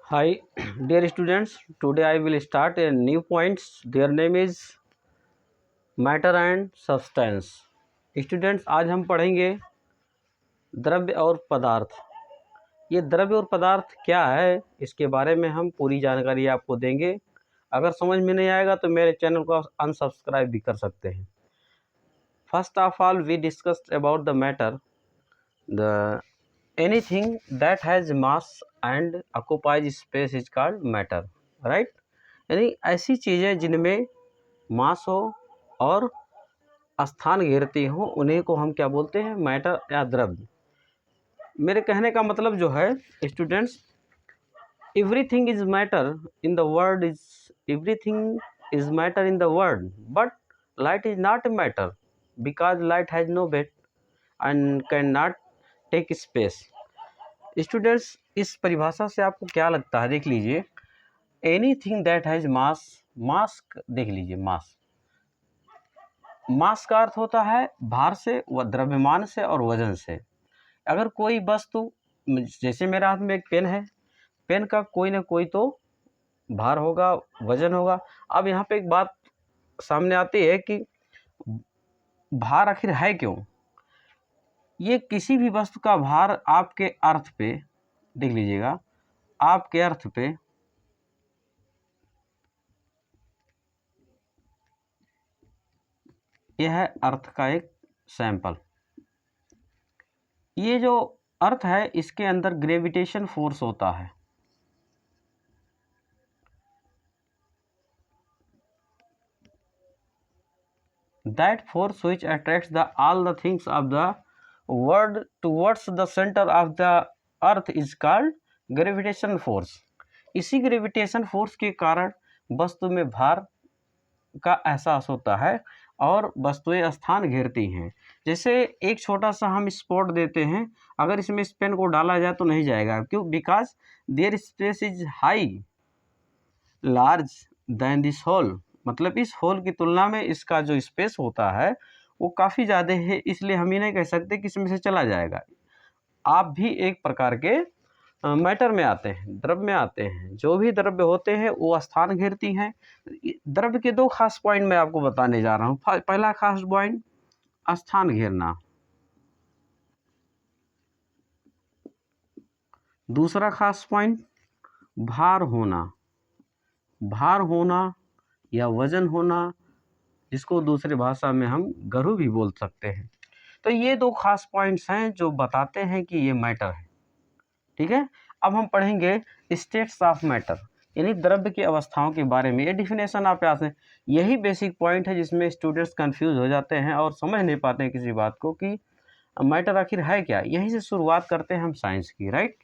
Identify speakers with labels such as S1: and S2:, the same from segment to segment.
S1: Hi, dear students. Today I will start a new points. Their name is matter and substance. Students, आज हम पढ़ेंगे द्रव्य और पदार्थ। ये द्रव्य और पदार्थ क्या है, इसके बारे में हम पूरी जानकारी आपको देंगे। अगर समझ में नहीं आएगा तो मेरे चैनल को अनसब्सक्राइब भी कर सकते हैं। First of all we discussed about the matter. The anything that has mass and occupies space is called matter, right? यानी ऐसी चीज़ें जिनमें मास हो और स्थान घेरती हो उन्हीं को हम क्या बोलते हैं, मैटर या द्रव्य। मेरे कहने का मतलब जो है students, everything is matter in the world is everything is matter in the world, but light is not matter because light has no weight and can not take space. Students, इस परिभाषा से आपको क्या लगता है, देख लीजिए। Anything that has mass, mass देख लीजिए, मास का अर्थ होता है भार से, व द्रव्यमान से और वजन से। अगर कोई वस्तु, जैसे मेरे हाथ में एक पेन है, पेन का कोई ना कोई तो भार होगा, वजन होगा। अब यहाँ पे एक बात सामने आती है कि भार आखिर है क्यों। ये किसी भी वस्तु का भार आपके अर्थ पे, देख लीजिएगा, आपके अर्थ पे यह है अर्थ का एक सैंपल। ये जो अर्थ है इसके अंदर ग्रेविटेशन फोर्स होता है। That force which attracts the all the things of the world towards the centre of the earth is called gravitation force. इसी ग्रेविटेशन फोर्स के कारण वस्तु में भार का एहसास होता है और वस्तुएं स्थान घेरती हैं। जैसे एक छोटा सा हम स्पॉट देते हैं, अगर इसमें इस पेन को डाला जाए तो नहीं जाएगा, क्यों? Because there space is high large than this hole, मतलब इस होल की तुलना में इसका जो स्पेस होता है वो काफ़ी ज़्यादा है, इसलिए हम ये नहीं कह सकते कि इसमें से चला जाएगा। आप भी एक प्रकार के मैटर में आते हैं, द्रव्य में आते हैं। जो भी द्रव्य होते हैं वो स्थान घेरती हैं। द्रव्य के दो खास पॉइंट मैं आपको बताने जा रहा हूँ। पहला खास पॉइंट स्थान घेरना, दूसरा खास पॉइंट भार होना। भार होना या वजन होना, जिसको दूसरी भाषा में हम गरु भी बोल सकते हैं। तो ये दो खास पॉइंट्स हैं जो बताते हैं कि ये मैटर है। ठीक है, अब हम पढ़ेंगे स्टेट्स ऑफ मैटर, यानी द्रव्य की अवस्थाओं के बारे में। ये डिफिनेशन आप याद है, यही बेसिक पॉइंट है जिसमें स्टूडेंट्स कंफ्यूज हो जाते हैं और समझ नहीं पाते हैं किसी बात को कि मैटर आखिर है क्या। यहीं से शुरुआत करते हैं हम साइंस की, राइट।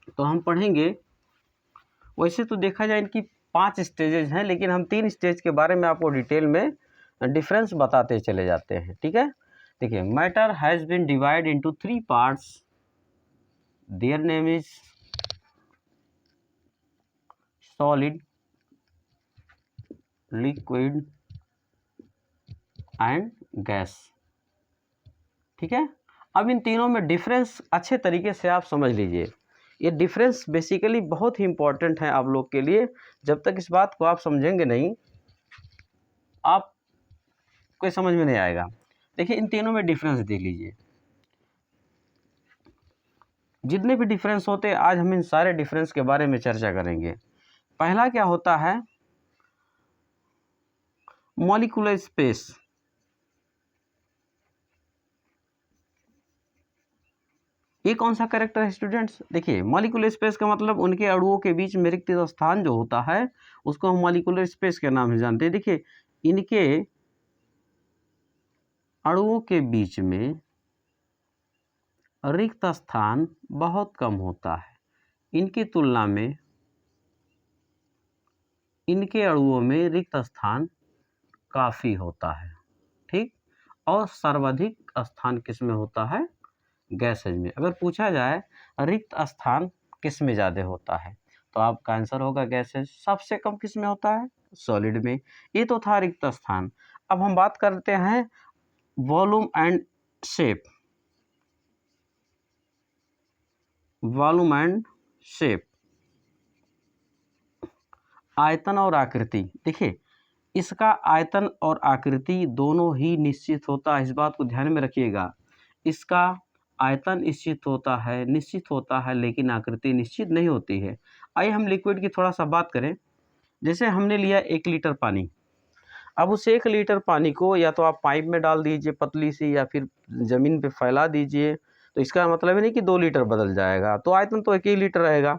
S1: तो हम पढ़ेंगे, वैसे तो देखा जाए इनकी 5 स्टेजेज हैं, लेकिन हम 3 स्टेज के बारे में आपको डिटेल में डिफरेंस बताते चले जाते हैं। ठीक है, देखिए, matter has been divide into 3 parts. Their name is solid, liquid and gas. ठीक है, अब इन तीनों में डिफरेंस अच्छे तरीके से आप समझ लीजिए। ये डिफरेंस बेसिकली बहुत ही इंपॉर्टेंट है आप लोग के लिए। जब तक इस बात को आप समझेंगे नहीं, आप कोई समझ में नहीं आएगा। देखिए, इन तीनों में डिफरेंस देख लीजिए। जितने भी डिफरेंस होते हैं, आज हम इन सारे डिफरेंस के बारे में चर्चा करेंगे। पहला क्या होता है, मॉलिक्यूलर स्पेस। ये कौन सा कैरेक्टर है स्टूडेंट्स? देखिए, मॉलिक्यूलर स्पेस का मतलब उनके अणुओं के बीच में रिक्त स्थान जो होता है उसको हम मॉलिक्यूलर स्पेस के नाम से जानते हैं। देखिए, इनके अणुओं के बीच में रिक्त स्थान बहुत कम होता है। इनकी तुलना में इनके अणुओं में रिक्त स्थान काफ़ी होता है। ठीक, और सर्वाधिक स्थान किस में होता है? गैसेज में। अगर पूछा जाए रिक्त स्थान किस में ज़्यादा होता है, तो आपका आंसर होगा गैसेज। सबसे कम किस में होता है? सॉलिड में। ये तो था रिक्त स्थान। अब हम बात करते हैं volume and shape. Volume and shape, आयतन और आकृति, देखिए इसका आयतन और आकृति दोनों ही निश्चित होता है, इस बात को ध्यान में रखिएगा। इसका आयतन निश्चित होता है लेकिन आकृति निश्चित नहीं होती है। आइए हम लिक्विड की थोड़ा सा बात करें। जैसे हमने लिया 1 लीटर पानी, अब उस 1 लीटर पानी को या तो आप पाइप में डाल दीजिए पतली सी, या फिर ज़मीन पे फैला दीजिए, तो इसका मतलब है नहीं कि 2 लीटर बदल जाएगा, तो आयतन तो 1 ही लीटर रहेगा।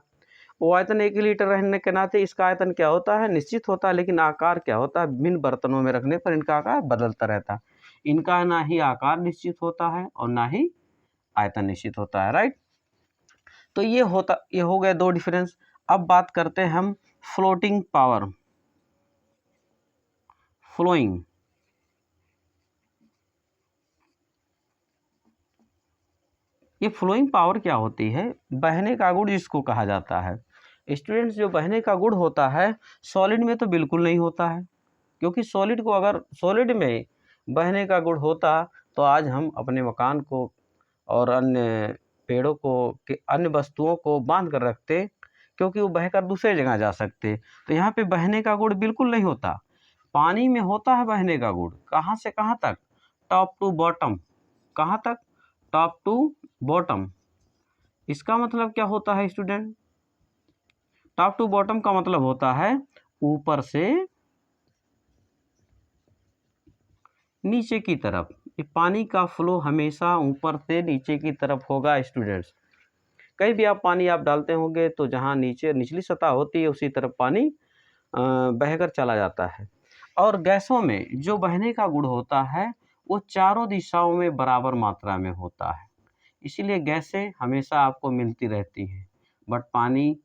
S1: वो आयतन 1 ही लीटर रहने के नाते इसका आयतन क्या होता है, निश्चित होता है, लेकिन आकार क्या होता है, विभिन्न बर्तनों में रखने पर इनका आकार बदलता रहता है। इनका ना ही आकार निश्चित होता है और ना ही आयतन निश्चित होता है, राइट। तो ये हो गए 2 डिफरेंस। अब बात करते हैं हम फ्लोटिंग पावर, फ्लोइंग। ये फ्लोइंग पावर क्या होती है, बहने का गुण जिसको कहा जाता है। स्टूडेंट्स, जो बहने का गुण होता है सॉलिड में तो बिल्कुल नहीं होता है, क्योंकि सॉलिड में बहने का गुण होता तो आज हम अपने मकान को और अन्य पेड़ों को अन्य वस्तुओं को बांध कर रखते, क्योंकि वो बहकर दूसरे जगह जा सकते। तो यहाँ पे बहने का गुण बिल्कुल नहीं होता। पानी में होता है बहने का गुण, कहाँ से कहाँ तक, टॉप टू बॉटम। कहाँ तक, टॉप टू बॉटम। इसका मतलब क्या होता है स्टूडेंट, टॉप टू बॉटम का मतलब होता है ऊपर से नीचे की तरफ। ये पानी का फ्लो हमेशा ऊपर से नीचे की तरफ होगा स्टूडेंट्स। कहीं भी आप पानी डालते होंगे तो जहाँ निचली सतह होती है उसी तरफ पानी बहकर चला जाता है। और गैसों में जो बहने का गुण होता है वो चारों दिशाओं में बराबर मात्रा में होता है, इसीलिए गैसें हमेशा आपको मिलती रहती हैं, बट पानी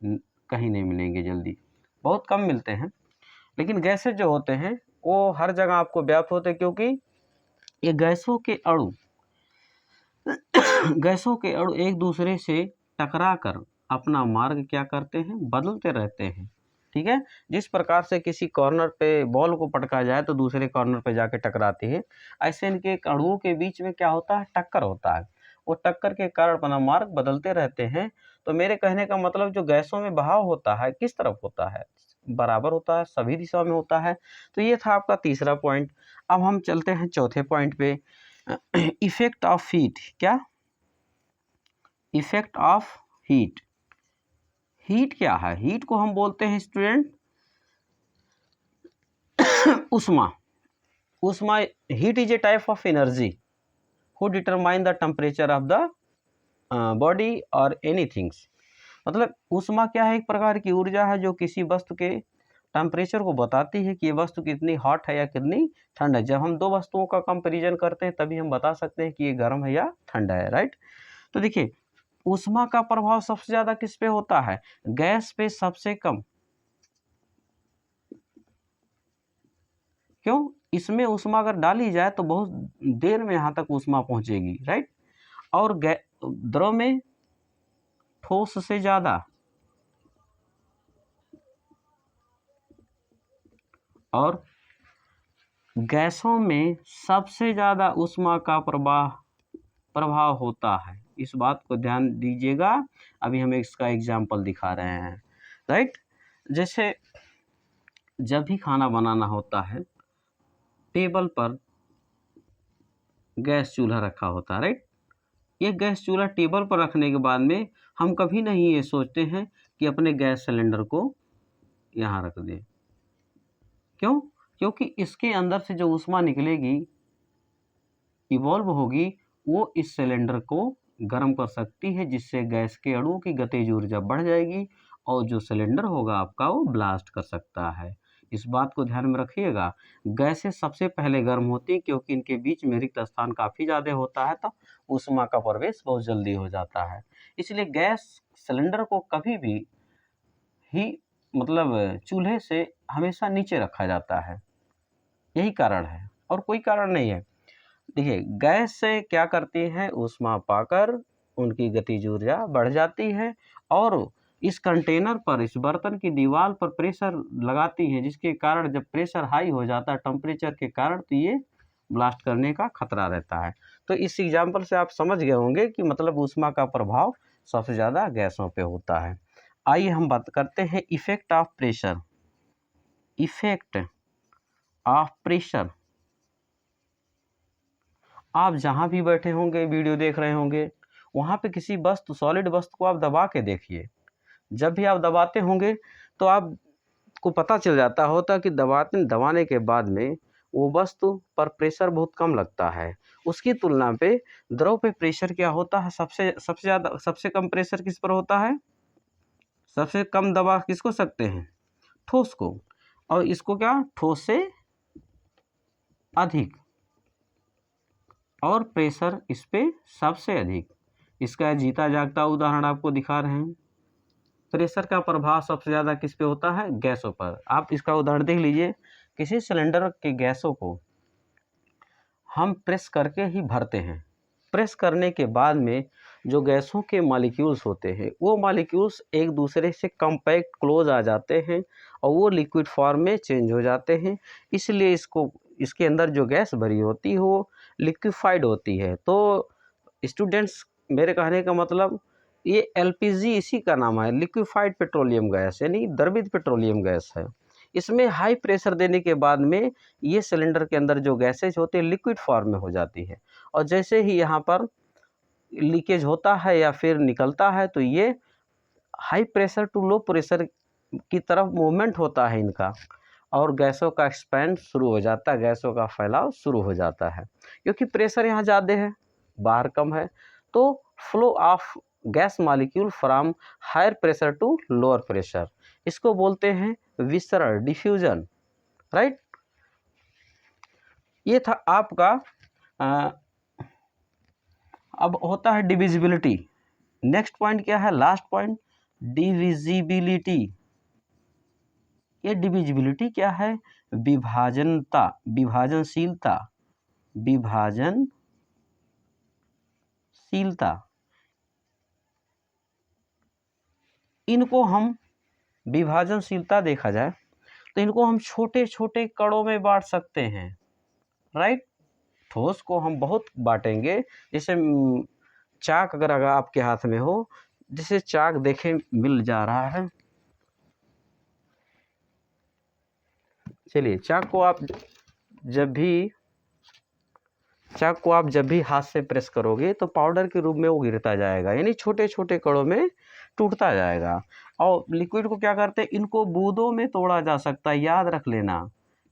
S1: कहीं नहीं मिलेंगे जल्दी, बहुत कम मिलते हैं। लेकिन गैसें जो होते हैं वो हर जगह आपको व्याप्त होते हैं, क्योंकि ये गैसों के अणु एक दूसरे से टकरा कर अपना मार्ग क्या करते हैं, बदलते रहते हैं। ठीक है, जिस प्रकार से किसी कॉर्नर पे बॉल को पटका जाए तो दूसरे कॉर्नर पे जाके टकराती है, ऐसे इनके अणुओं के बीच में क्या होता है, टक्कर होता है। वो टक्कर के कारण अपना मार्ग बदलते रहते हैं। तो मेरे कहने का मतलब जो गैसों में बहाव होता है किस तरफ होता है, बराबर होता है, सभी दिशा में होता है। तो ये था आपका तीसरा पॉइंट। अब हम चलते हैं चौथे पॉइंट पे, इफेक्ट ऑफ हीट। क्या, इफेक्ट ऑफ हीट। हीट क्या है, हीट को हम बोलते हैं स्टूडेंट उष्मा। Heat is a type of energy who determine the temperature of the body और एनीथिंग्स। मतलब ऊष्मा क्या है, एक प्रकार की ऊर्जा है जो किसी वस्तु के टेम्परेचर को बताती है कि ये वस्तु कितनी हॉट है या कितनी ठंड है। जब हम दो वस्तुओं का कंपैरिजन करते हैं तभी हम बता सकते हैं कि ये गर्म है या ठंडा है, राइट। तो देखिए ऊष्मा का प्रभाव सबसे ज्यादा किस पे होता है, गैस पे सबसे कम। क्यों, इसमें ऊष्मा अगर डाली जाए तो बहुत देर में यहाँ तक ऊष्मा पहुंचेगी, राइट। और द्रव में ठोस से ज्यादा, और गैसों में सबसे ज्यादा ऊष्मा का प्रभाव होता है। इस बात को ध्यान दीजिएगा, अभी हम इसका एग्जाम्पल दिखा रहे हैं, राइट। जैसे जब भी खाना बनाना होता है टेबल पर गैस चूल्हा रखा होता है, राइट। ये गैस चूल्हा टेबल पर रखने के बाद में हम कभी नहीं ये सोचते हैं कि अपने गैस सिलेंडर को यहाँ रख दें। क्यों, क्योंकि इसके अंदर से जो ऊष्मा निकलेगी, इवॉल्व होगी, वो इस सिलेंडर को गर्म कर सकती है, जिससे गैस के अणुओं की गतिज ऊर्जा बढ़ जाएगी और जो सिलेंडर होगा आपका वो ब्लास्ट कर सकता है। इस बात को ध्यान में रखिएगा। गैसें सबसे पहले गर्म होती हैं क्योंकि इनके बीच में रिक्त स्थान काफ़ी ज़्यादा होता है, तो ऊष्मा का प्रवेश बहुत जल्दी हो जाता है। इसलिए गैस सिलेंडर को कभी भी ही मतलब चूल्हे से हमेशा नीचे रखा जाता है, यही कारण है और कोई कारण नहीं है। देखिए गैस से क्या करती है, ऊष्मा पाकर उनकी गतिज ऊर्जा बढ़ जाती है और इस कंटेनर पर, इस बर्तन की दीवार पर प्रेशर लगाती है, जिसके कारण जब प्रेशर हाई हो जाता है टेम्परेचर के कारण, तो ये ब्लास्ट करने का खतरा रहता है। तो इस एग्जाम्पल से आप समझ गए होंगे कि मतलब ऊष्मा का प्रभाव सबसे ज़्यादा गैसों पे होता है। आइए हम बात करते हैं effect of pressure. Effect of pressure. आप जहाँ भी बैठे होंगे, वीडियो देख रहे होंगे, वहाँ पे किसी वस्तु, सॉलिड वस्तु को आप दबा के देखिए। जब भी आप दबाते होंगे तो आपको पता चल जाता होता कि दबाने के बाद में वो वस्तु पर प्रेशर बहुत कम लगता है। उसकी तुलना पे द्रव पे प्रेशर क्या होता है, सबसे कम प्रेशर किस पर होता है, सबसे कम दबाव किसको सकते हैं, ठोस को, और इसको क्या, ठोस से अधिक, और प्रेशर इस पे सबसे अधिक। इसका जीता जागता उदाहरण आपको दिखा रहे हैं। प्रेशर का प्रभाव सबसे ज़्यादा किस पे होता है, गैसों पर। आप इसका उदाहरण देख लीजिए, किसी सिलेंडर के गैसों को हम प्रेस करके ही भरते हैं। प्रेस करने के बाद में जो गैसों के मॉलिक्यूल्स होते हैं, वो मॉलिक्यूल्स एक दूसरे से कम्पैक्ट क्लोज आ जाते हैं और वो लिक्विड फॉर्म में चेंज हो जाते हैं। इसलिए इसके अंदर जो गैस भरी होती है वो लिक्विफाइड होती है। तो स्टूडेंट्स, मेरे कहने का मतलब, ये एलपीजी इसी का नाम है, लिक्विफाइड पेट्रोलियम गैस, यानी द्रवित पेट्रोलियम गैस है। इसमें हाई प्रेशर देने के बाद में ये सिलेंडर के अंदर जो गैसेज होते हैं लिक्विड फॉर्म में हो जाती है, और जैसे ही यहाँ पर लीकेज होता है या फिर निकलता है तो ये high pressure to low pressure की तरफ मूवमेंट होता है इनका, और गैसों का एक्सपेंड शुरू हो जाता है, गैसों का फैलाव शुरू हो जाता है। क्योंकि प्रेशर यहाँ ज़्यादा है, बाहर कम है, तो flow of gas molecule from higher pressure to lower pressure, इसको बोलते हैं विसरण, डिफ्यूजन, राइट। ये था आपका अब होता है डिविजिबिलिटी। नेक्स्ट पॉइंट क्या है, लास्ट पॉइंट, डिविजिबिलिटी। ये डिविजिबिलिटी क्या है, विभाजनता, विभाजनशीलता, विभाजनशीलता। इनको हम, विभाजनशीलता देखा जाए तो इनको हम छोटे छोटे कणों में बांट सकते हैं, राइट। ठोस को हम बहुत बांटेंगे, जैसे चाक अगर आपके हाथ में हो, जैसे चाक देखें मिल जा रहा है, चलिए चाक को आप जब भी हाथ से प्रेस करोगे तो पाउडर के रूप में वो गिरता जाएगा, यानी छोटे छोटे कणों में टूटता जाएगा। और लिक्विड को क्या करते हैं, इनको बूंदों में तोड़ा जा सकता है, याद रख लेना,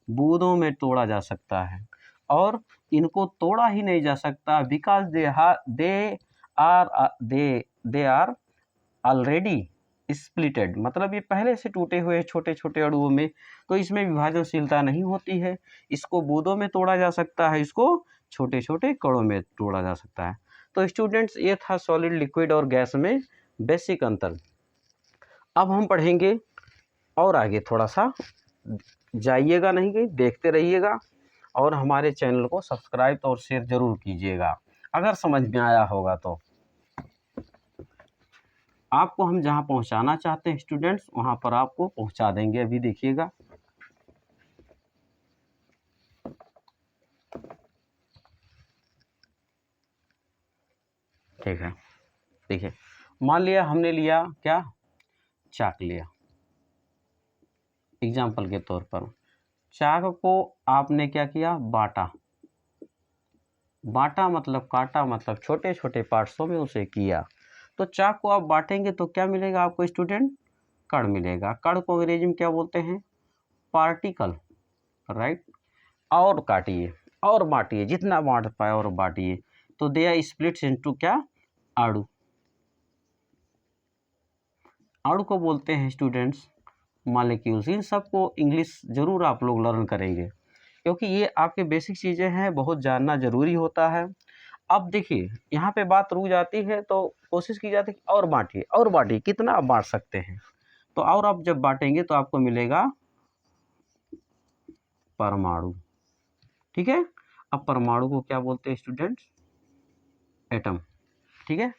S1: बूंदों में तोड़ा जा सकता है। और इनको तोड़ा ही नहीं जा सकता because they are already splitted, मतलब ये पहले से टूटे हुए छोटे छोटे अणुओं में, तो इसमें विभाजनशीलता नहीं होती है। इसको बूंदों में तोड़ा जा सकता है, इसको छोटे छोटे कणों में तोड़ा जा सकता है। तो स्टूडेंट्स, ये था सॉलिड, लिक्विड और गैस में बेसिक अंतर। अब हम पढ़ेंगे और आगे, थोड़ा सा जाइएगा नहीं कहीं, देखते रहिएगा, और हमारे चैनल को सब्सक्राइब और शेयर जरूर कीजिएगा अगर समझ में आया होगा तो। आपको हम जहां पहुंचाना चाहते हैं स्टूडेंट्स, वहां पर आपको पहुंचा देंगे। अभी देखिएगा, ठीक है, देखिए, मान लिया हमने लिया क्या, चाक लिया, एग्जाम्पल के तौर पर। चाक को आपने क्या किया, बांटा, बांटा मतलब काटा, मतलब छोटे छोटे पार्ट्सों में उसे किया। तो चाक को आप बांटेंगे तो क्या मिलेगा आपको स्टूडेंट, कण मिलेगा। कण को अंग्रेजी में क्या बोलते हैं, पार्टिकल, राइट। और काटिए और बांटिए, जितना बांट पाए और बांटिए, तो दे आर स्प्लिट्स इनटू क्या, आड़ू। आड़ू को बोलते हैं स्टूडेंट्स मॉलिक्यूल्स। इन सबको इंग्लिश जरूर आप लोग लर्न करेंगे, क्योंकि ये आपके बेसिक चीज़ें हैं, बहुत जानना जरूरी होता है। अब देखिए, यहाँ पे बात रुक जाती है तो कोशिश की जाती है और बांटिए और बांटिए, कितना आप बांट सकते हैं। तो और आप जब बांटेंगे तो आपको मिलेगा परमाणु, ठीक है। अब परमाणु को क्या बोलते हैं स्टूडेंट्स, एटम, ठीक है।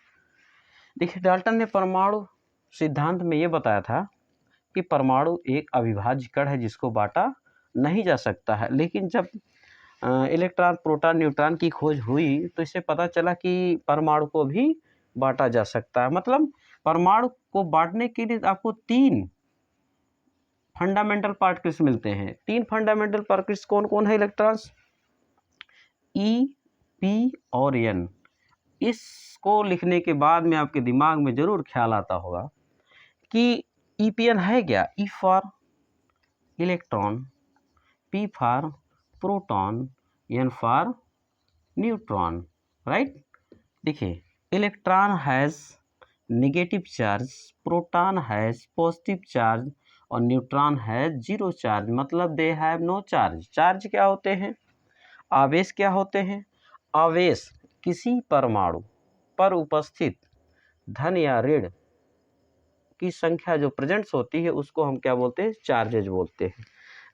S1: देखिए, डाल्टन ने परमाणु सिद्धांत में ये बताया था कि परमाणु एक अविभाज्य कण है जिसको बांटा नहीं जा सकता है। लेकिन जब इलेक्ट्रॉन, प्रोटॉन, न्यूट्रॉन की खोज हुई तो इससे पता चला कि परमाणु को भी बांटा जा सकता है। मतलब परमाणु को बांटने के लिए आपको 3 फंडामेंटल पार्टिकल्स मिलते हैं। 3 फंडामेंटल पार्टिकल्स कौन कौन है इलेक्ट्रॉन्स? ई, पी और एन। इसको लिखने के बाद में आपके दिमाग में जरूर ख्याल आता होगा कि ईपीएन है क्या? E for electron, P for proton, N for neutron, right. देखिए, electron has negative charge, proton has positive charge और न्यूट्रॉन हैज़ जीरो चार्ज, मतलब they have no charge. Charge क्या होते हैं? आवेश क्या होते हैं? आवेश किसी परमाणु पर उपस्थित धन या ऋण की संख्या जो प्रेजेंट्स होती है उसको हम क्या बोलते हैं? चार्जेज बोलते हैं,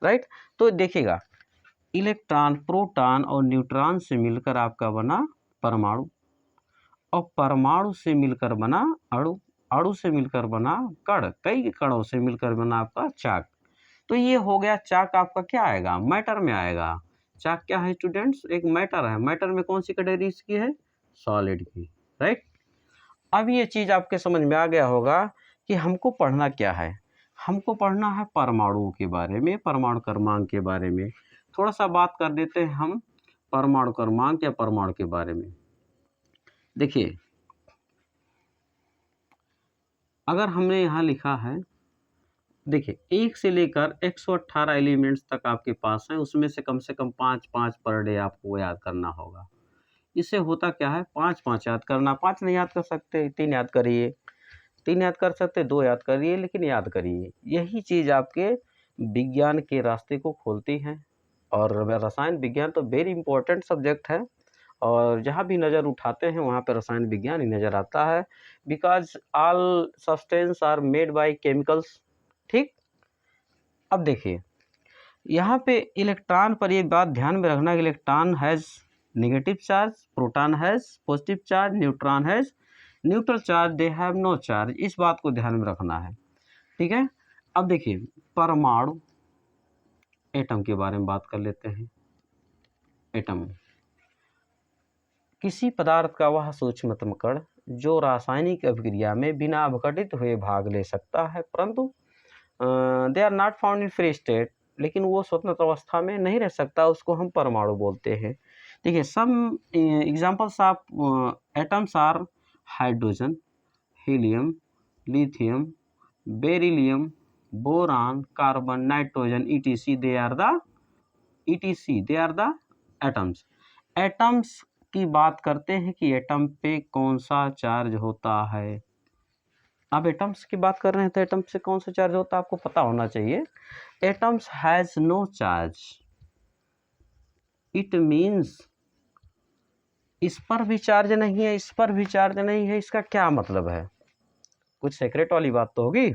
S1: राइट। तो देखिएगा, इलेक्ट्रॉन, प्रोटॉन और न्यूट्रॉन से मिलकर आपका बना परमाणु, और परमाणु से मिलकर बना अणु, अणु से मिलकर बना कण, कई कणों से मिलकर बना आपका चाक। तो ये हो गया चाक। आपका क्या आएगा? मैटर में आएगा। चाक क्या है स्टूडेंट्स? एक मैटर है। मैटर में कौन सी कैटेगरी इसकी है? सॉलिड की, राइट। अब ये चीज़ आपके समझ में आ गया होगा कि हमको पढ़ना क्या है। हमको पढ़ना है परमाणुओं के बारे में, परमाणु क्रमांक के बारे में। थोड़ा सा बात कर देते हैं हम परमाणु क्रमांक या परमाणु के बारे में। देखिए, अगर हमने यहाँ लिखा है, देखिए 1 से लेकर 118 एलिमेंट्स तक आपके पास हैं, उसमें से कम 5 पर डे आपको याद करना होगा। इससे होता क्या है? 5 याद करना। 5 नहीं याद कर सकते, 3 याद करिए। 3 याद कर सकते, 2 याद करिए, लेकिन याद करिए। यही चीज़ आपके विज्ञान के रास्ते को खोलती है। और रसायन विज्ञान तो वेरी इंपॉर्टेंट सब्जेक्ट है, और जहाँ भी नज़र उठाते हैं वहाँ पे रसायन विज्ञान ही नज़र आता है, because all substance are made by chemicals, ठीक। अब देखिए, यहाँ पे इलेक्ट्रॉन पर एक बात ध्यान में रखना कि electron has negative charge, proton has positive charge, neutron has neutral charge, they have no charge. इस बात को ध्यान में रखना है, ठीक है। अब देखिए, परमाणु, एटम के बारे में बात कर लेते हैं। एटम किसी पदार्थ का वह सूक्ष्मतम कण जो रासायनिक अभिक्रिया में बिना अपघटित हुए भाग ले सकता है, परंतु they are not found in free state, लेकिन वो स्वतंत्र अवस्था में नहीं रह सकता, उसको हम परमाणु बोलते हैं। देखिए, some examples of atoms are hydrogen, helium, lithium, beryllium, boron, carbon, nitrogen, etc. They are the atoms. Atoms की बात करते हैं कि एटम पे कौन सा चार्ज होता है। अब एटम्स की बात कर रहे हैं तो एटम से कौन सा चार्ज होता है आपको पता होना चाहिए। Atoms has no charge, it means इस पर भी चार्ज नहीं है, इस पर भी चार्ज नहीं है। इसका क्या मतलब है? कुछ सीक्रेट वाली बात तो होगी।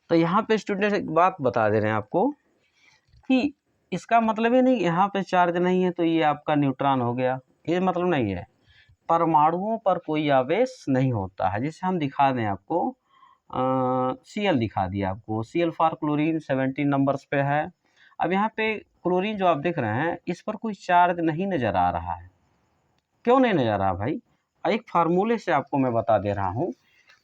S1: तो यहाँ पे स्टूडेंट एक बात बता दे रहे हैं आपको कि इसका मतलब ही नहीं यहाँ पे चार्ज नहीं है तो ये आपका न्यूट्रॉन हो गया, ये मतलब नहीं है। परमाणुओं पर कोई आवेश नहीं होता है। जैसे हम दिखा दें आपको, Cl दिखा दिया आपको, Cl फॉर क्लोरीन 17 नंबर्स पे है। अब यहाँ पे क्लोरीन जो आप देख रहे हैं इस पर कोई चार्ज नहीं नज़र आ रहा है। क्यों नहीं नज़र आ रहा भाई? एक फार्मूले से आपको मैं बता दे रहा हूँ।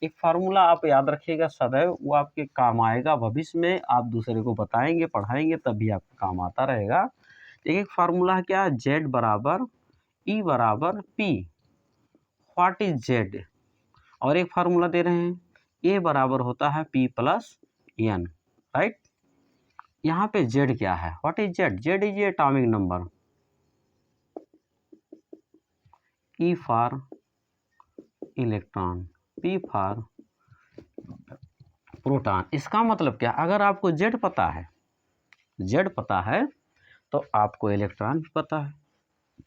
S1: एक फार्मूला आप याद रखिएगा सदैव, वो आपके काम आएगा। भविष्य में आप दूसरे को बताएंगे, पढ़ाएंगे, तब भी आपके काम आता रहेगा। एक फार्मूला है क्या? Z बराबर E बराबर P। What is Z? और एक फार्मूला दे रहे हैं, A बराबर होता है P प्लस N, राइट। यहाँ पे Z क्या है? What is Z? Z is atomic number. E for electron, P for proton. इसका मतलब क्या? अगर आपको Z पता है, Z पता है तो आपको इलेक्ट्रॉन भी पता है,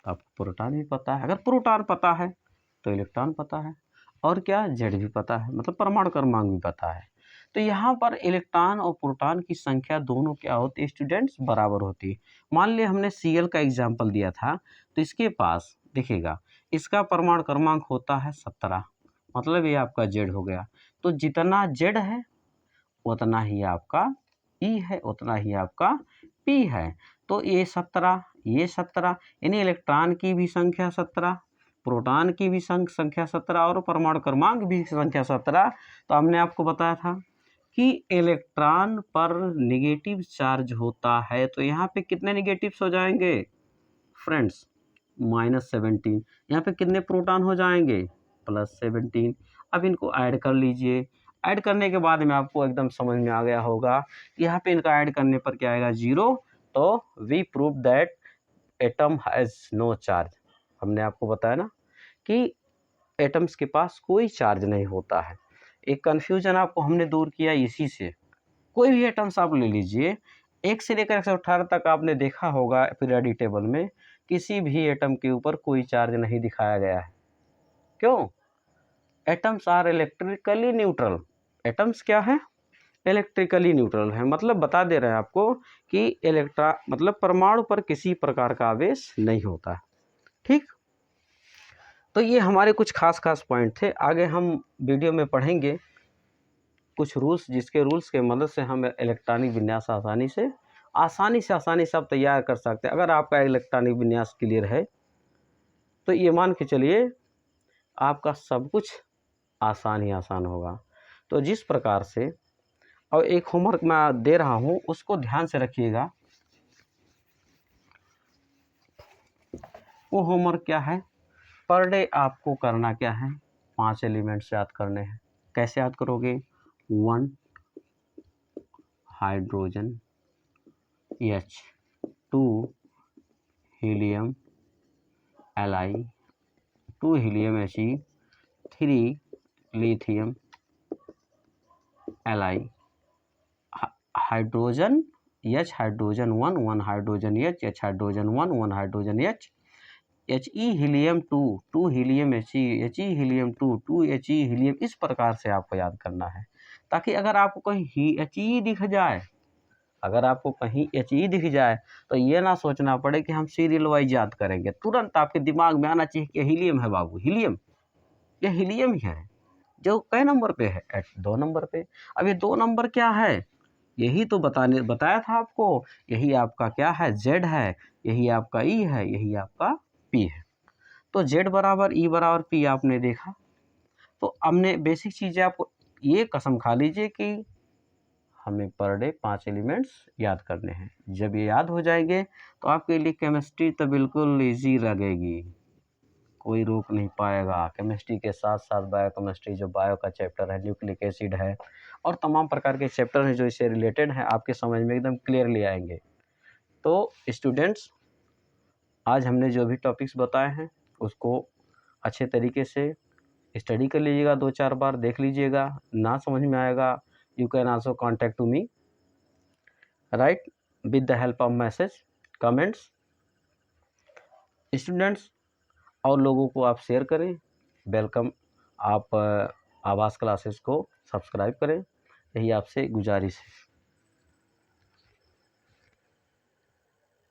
S1: आपको प्रोटॉन भी पता है। अगर प्रोटॉन पता है तो इलेक्ट्रॉन पता है, और क्या? Z भी पता है, मतलब परमाणु क्रमांक भी पता है। तो यहाँ पर इलेक्ट्रॉन और प्रोटॉन की संख्या दोनों क्या होती है स्टूडेंट्स? बराबर होती है। मान लिया हमने Cl का एग्जाम्पल दिया था, तो इसके पास देखिएगा इसका परमाणु क्रमांक होता है 17, मतलब ये आपका Z हो गया। तो जितना Z है उतना ही आपका E है, उतना ही आपका P है। तो ये 17, ये 17, यानी इलेक्ट्रॉन की भी संख्या 17, प्रोटॉन की भी संख्या 17 और परमाणु क्रमांक भी संख्या 17। तो हमने आपको बताया था कि इलेक्ट्रॉन पर नेगेटिव चार्ज होता है, तो यहाँ पे कितने नेगेटिव्स हो जाएंगे फ्रेंड्स, -17। यहाँ पे कितने प्रोटॉन हो जाएंगे, +17। अब इनको ऐड कर लीजिए। ऐड करने के बाद में आपको एकदम समझ में आ गया होगा, यहाँ पे इनका ऐड करने पर क्या आएगा, 0। तो we prove that atom has no charge. हमने आपको बताया ना कि एटम्स के पास कोई चार्ज नहीं होता है। एक कन्फ्यूजन आपको हमने दूर किया इसी से। कोई भी एटम्स आप ले लीजिए, 1 से लेकर 118 तक आपने देखा होगा पीरियोडिक टेबल में, किसी भी एटम के ऊपर कोई चार्ज नहीं दिखाया गया है। क्यों? Atoms are electrically neutral. Atoms क्या है, इलेक्ट्रिकली न्यूट्रल है। मतलब बता दे रहे हैं आपको कि मतलब परमाणु पर किसी प्रकार का आवेश नहीं होता है। ठीक, तो ये हमारे कुछ खास पॉइंट थे। आगे हम वीडियो में पढ़ेंगे कुछ रूल्स, जिसके रूल्स के मदद से हम इलेक्ट्रॉनिक विन्यास आसानी से आप तैयार कर सकते हैं। अगर आपका इलेक्ट्रॉनिक विन्यास क्लियर है तो ये मान के चलिए आपका सब कुछ आसान ही आसान होगा। तो जिस प्रकार से, और एक होमवर्क मैं दे रहा हूँ उसको ध्यान से रखिएगा। वो होमवर्क क्या है, पर डे आपको करना क्या है, 5 एलिमेंट्स याद करने हैं। कैसे याद करोगे, 1 hydrogen H, 2 helium Li, 2 helium He, 3 lithium Li, hydrogen H, hydrogen 1, 1 hydrogen H hydrogen 1, 1 hydrogen He helium 2, 2 helium He helium 2, 2 He helium. इस प्रकार से आपको याद करना है, ताकि अगर आपको कहीं He दिख जाए, तो ये ना सोचना पड़े कि हम सीरियल वाइज याद करेंगे। तुरंत आपके दिमाग में आना चाहिए कि हीलियम है बाबू, हीलियम, ये हीलियम ही है। जो कै नंबर पे है, 2 नंबर पे। अब ये 2 नंबर क्या है, यही तो बताया था आपको। यही आपका क्या है, Z है, यही आपका E है, यही आपका P है। तो Z बराबर E बराबर P आपने देखा। तो हमने बेसिक चीज़ें आपको, ये कसम खा लीजिए कि हमें पर डे 5 एलिमेंट्स याद करने हैं। जब ये याद हो जाएंगे तो आपके लिए केमिस्ट्री तो बिल्कुल ईजी लगेगी, कोई रोक नहीं पाएगा। केमिस्ट्री के साथ साथ बायोकेमिस्ट्री, जो बायो का चैप्टर है, न्यूक्लिक एसिड है, और तमाम प्रकार के चैप्टर हैं जो इससे रिलेटेड हैं, आपके समझ में एकदम क्लियरली आएंगे। तो स्टूडेंट्स, आज हमने जो भी टॉपिक्स बताए हैं उसको अच्छे तरीके से स्टडी कर लीजिएगा, 2-4 बार देख लीजिएगा। ना समझ में आएगा, you can also contact to me, right, with the help of message, comments। Students, और लोगों को आप शेयर करें। वेलकम, आप आवास क्लासेस को सब्सक्राइब करें, यही आपसे गुजारिश है।